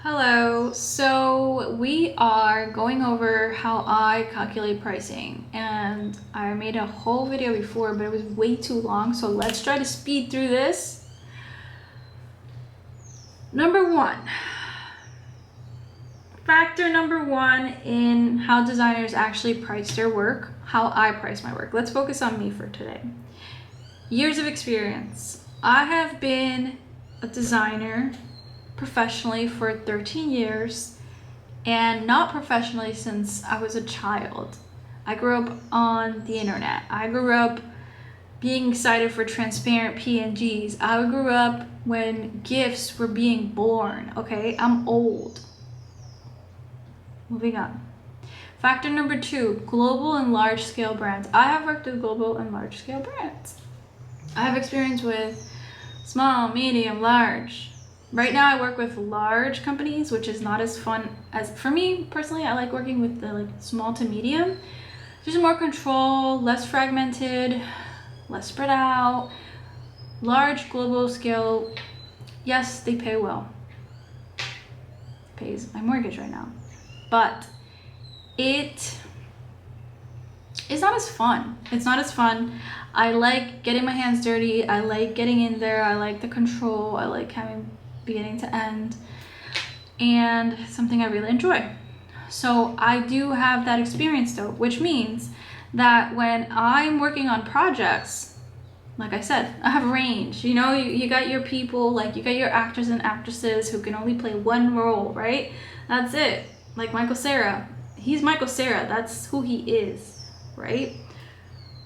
Hello, so we are going over how I calculate pricing, and I made a whole video before, but it was way too long, so let's try to speed through this. Number one, factor number one in how designers actually price their work, how I price my work. Let's focus on me for today. Years of experience. I have been a designer professionally for 13 years and not professionally since I was a child. I grew up on the internet. I grew up being excited for transparent PNGs. I grew up when GIFs were being born, okay? I'm old. Moving on. Factor number two, global and large scale brands. I have worked with global and large scale brands. I have experience with small, medium, large. Right now I work with large companies, which is not as fun as, for me personally, I like working with the small to medium. There's more control, less fragmented, less spread out. Large global scale, yes, they pay well. It pays my mortgage right now. But it's not as fun. It's not as fun. I like getting my hands dirty. I like getting in there. I like the control. I like having beginning to end, and something I really enjoy. So I do have that experience though, which means that when I'm working on projects, like I said, I have range. You know, you got your people, like you got your actors and actresses who can only play one role, right? That's it. Like Michael Cera. He's Michael Cera. That's who he is, right?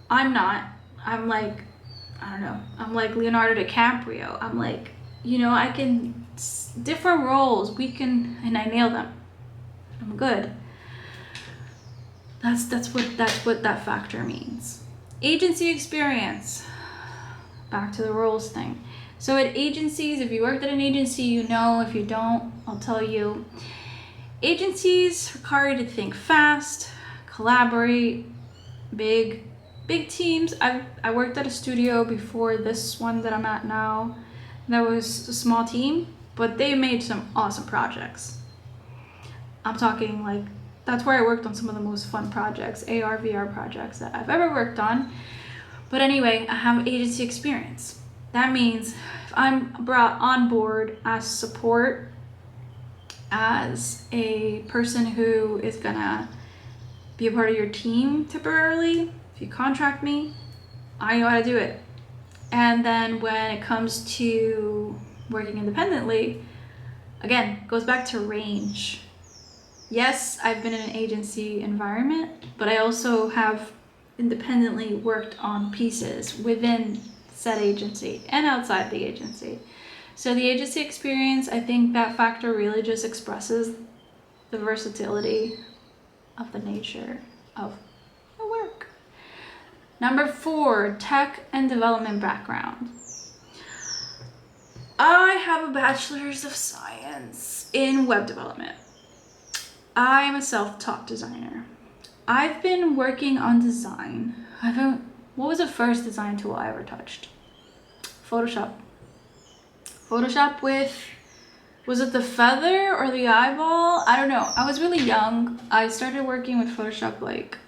I'm not. I'm like, I don't know. I'm like Leonardo DiCaprio. I'm like, you know, I can, different roles, and I nail them. I'm good. That's what that factor means. Agency experience. Back to the roles thing. So at agencies, if you worked at an agency, you know. If you don't, I'll tell you. Agencies require you to think fast, collaborate, big teams. I worked at a studio before this one that I'm at now. That was a small team, but they made some awesome projects. I'm talking like, that's where I worked on some of the most fun projects, AR, VR projects that I've ever worked on. But anyway, I have agency experience. That means if I'm brought on board as support, as a person who is gonna be a part of your team temporarily, if you contract me, I know how to do it. And then when it comes to working independently, again, goes back to range. Yes, I've been in an agency environment, but I also have independently worked on pieces within said agency and outside the agency. So the agency experience, I think that factor really just expresses the versatility of the nature of the work. Number four, tech and development background. I have a bachelor's of science in web development. I am a self-taught designer. I've been working on design. What was the first design tool I ever touched? Photoshop. Photoshop with, was it the feather or the eyeball? I don't know. I was really young. I started working with Photoshop like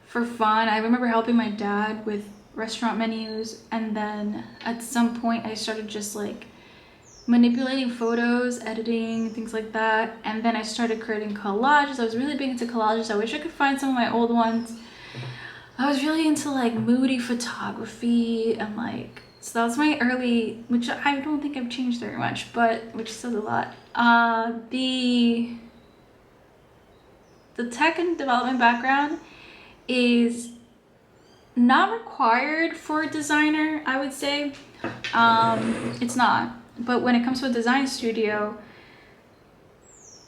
for fun. I remember helping my dad with restaurant menus, and then at some point I started just like manipulating photos, editing, things like that, and then I started creating collages. I was really big into collages. I wish I could find some of my old ones. I was really into like moody photography, and like, so that was my early, which I don't think I've changed very much, but which says a lot. The tech and development background is not required for a designer, I would say. It's not, but when it comes to a design studio,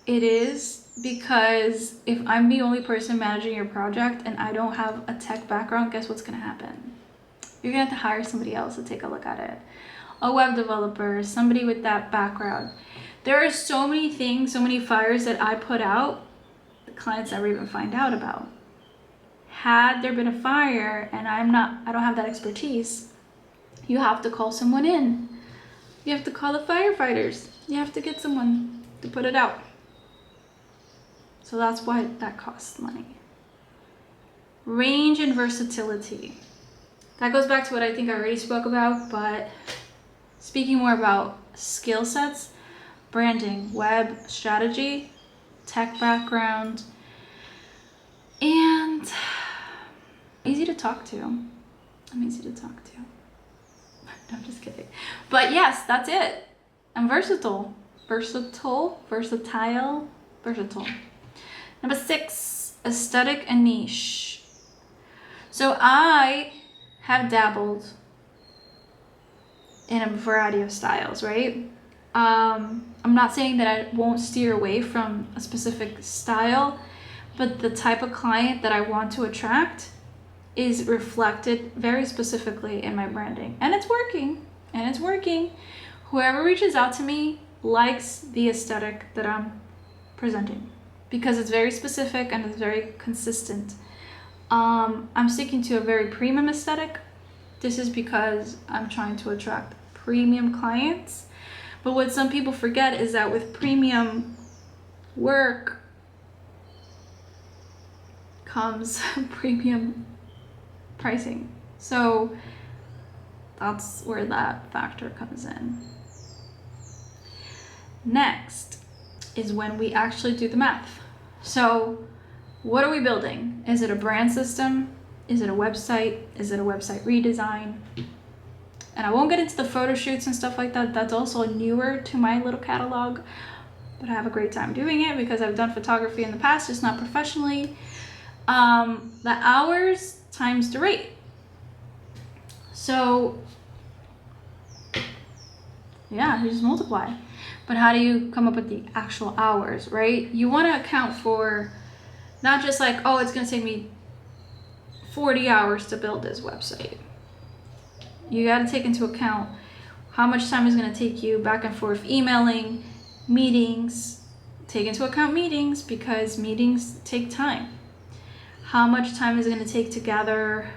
it is, because if I'm the only person managing your project and I don't have a tech background, guess what's gonna happen? You're gonna have to hire somebody else to take a look at it. A web developer, somebody with that background. There are so many things, so many fires that I put out, the clients never even find out about. Had there been a fire and I don't have that expertise, you have to call someone in. You have to call the firefighters. You have to get someone to put it out. So that's why that costs money. Range and versatility. That goes back to what I think I already spoke about, but speaking more about skill sets, branding, web strategy, tech background, and easy to talk to. I'm easy to talk to. No, I'm just kidding. But yes, that's it. I'm versatile. Versatile. Number 6, aesthetic and niche. So I have dabbled in a variety of styles, right? I'm not saying that I won't steer away from a specific style, but the type of client that I want to attract is reflected very specifically in my branding. And it's working. Whoever reaches out to me likes the aesthetic that I'm presenting because it's very specific and it's very consistent. I'm sticking to a very premium aesthetic. This is because I'm trying to attract premium clients. But what some people forget is that with premium work comes premium pricing. So that's where that factor comes in. Next is when we actually do the math. So what are we building? Is it a brand system? Is it a website? Is it a website redesign? And I won't get into the photo shoots and stuff like that. That's also newer to my little catalog, but I have a great time doing it because I've done photography in the past, just not professionally. The hours times the rate. So yeah, you just multiply. But how do you come up with the actual hours, right? You want to account for not just like, oh, it's going to take me 40 hours to build this website. You got to take into account how much time is going to take you back and forth emailing, meetings. Take into account meetings because meetings take time. How much time is it going to take to gather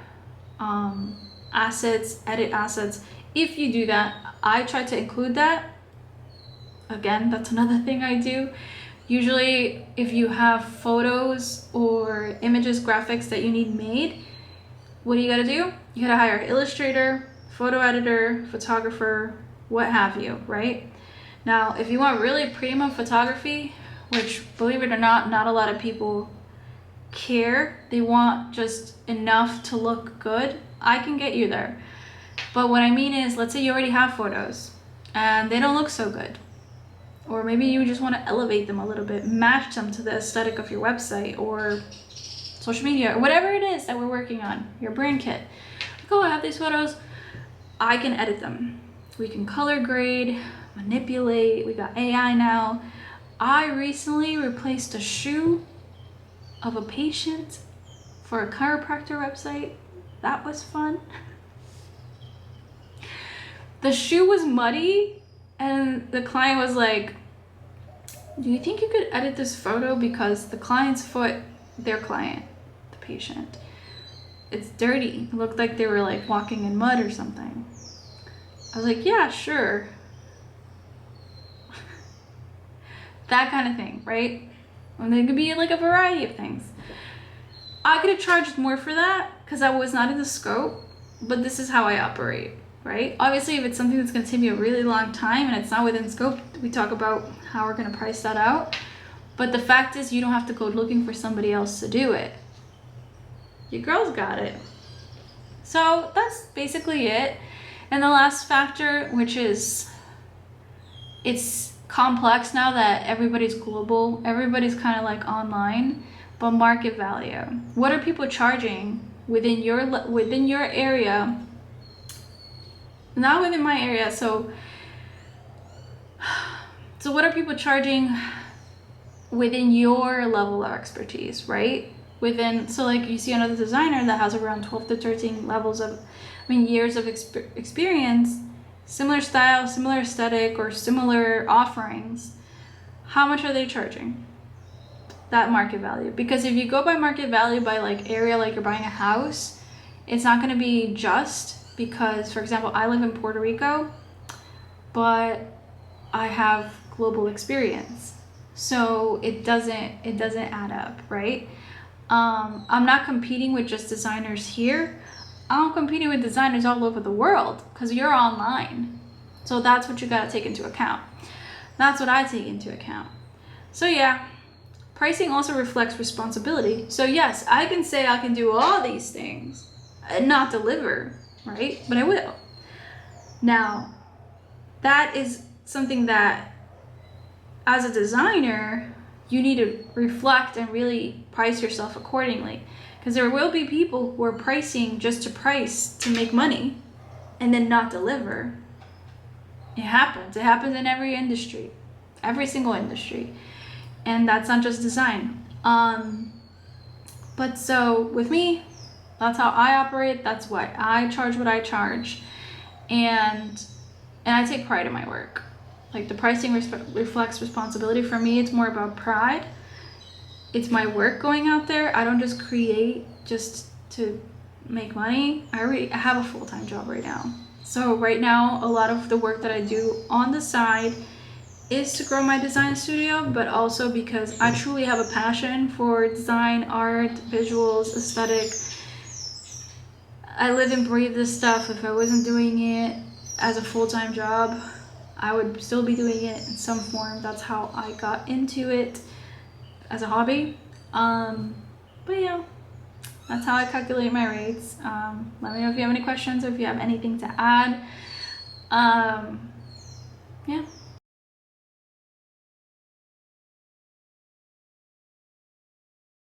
assets, edit assets? If you do that, I try to include that. Again, that's another thing I do. Usually, if you have photos or images, graphics that you need made, what do? You gotta hire an illustrator, photo editor, photographer, what have you, right? Now, if you want really premium photography, which believe it or not a lot of people care, they want just enough to look good, I can get you there. But what I mean is, let's say you already have photos and they don't look so good. Or maybe you just want to elevate them a little bit, match them to the aesthetic of your website or social media or whatever it is that we're working on, your brand kit. Like, oh, I have these photos, I can edit them. We can color grade, manipulate, we got AI now. I recently replaced a shoe of a patient for a chiropractor website. That was fun. The shoe was muddy and the client was like, do you think you could edit this photo because the client's foot, their client, the patient, it's dirty. It looked like they were like walking in mud or something. I was like, yeah, sure. That kind of thing, right? And it could be like a variety of things. I could have charged more for that because I was not in the scope, but this is how I operate, right? Obviously, if it's something that's going to take me a really long time and it's not within scope, we talk about how we're going to price that out. But the fact is, you don't have to go looking for somebody else to do it. Your girl's got it. So that's basically it. And the last factor, which is, it's complex now that everybody's global, everybody's kind of like online, but market value. What are people charging within your area? Not within my area. So what are people charging within your level of expertise, right? So like you see another designer that has around 12 to 13 years of experience, similar style, similar aesthetic, or similar offerings. How much are they charging? That market value. Because if you go by market value by like area, like you're buying a house, it's not going to be just because, for example, I live in Puerto Rico, but I have global experience. So it doesn't add up, right? I'm not competing with just designers here. I'm competing with designers all over the world because you're online. So that's what you got to take into account. That's what I take into account. So yeah, pricing also reflects responsibility. So yes, I can say I can do all these things and not deliver, right? But I will. Now, that is something that as a designer, you need to reflect and really price yourself accordingly. Because there will be people who are pricing just to price to make money and then not deliver. It happens. It happens in every industry, every single industry. And that's not just design. But so with me, that's how I operate. That's why I charge what I charge. And I take pride in my work. Like the pricing reflects responsibility. For me, it's more about pride. It's my work going out there. I don't just create just to make money. I have a full-time job right now. So right now, a lot of the work that I do on the side is to grow my design studio, but also because I truly have a passion for design, art, visuals, aesthetic. I live and breathe this stuff. If I wasn't doing it as a full-time job, I would still be doing it in some form. That's how I got into it as a hobby. But yeah, that's how I calculate my rates. Let me know if you have any questions or if you have anything to add. Yeah.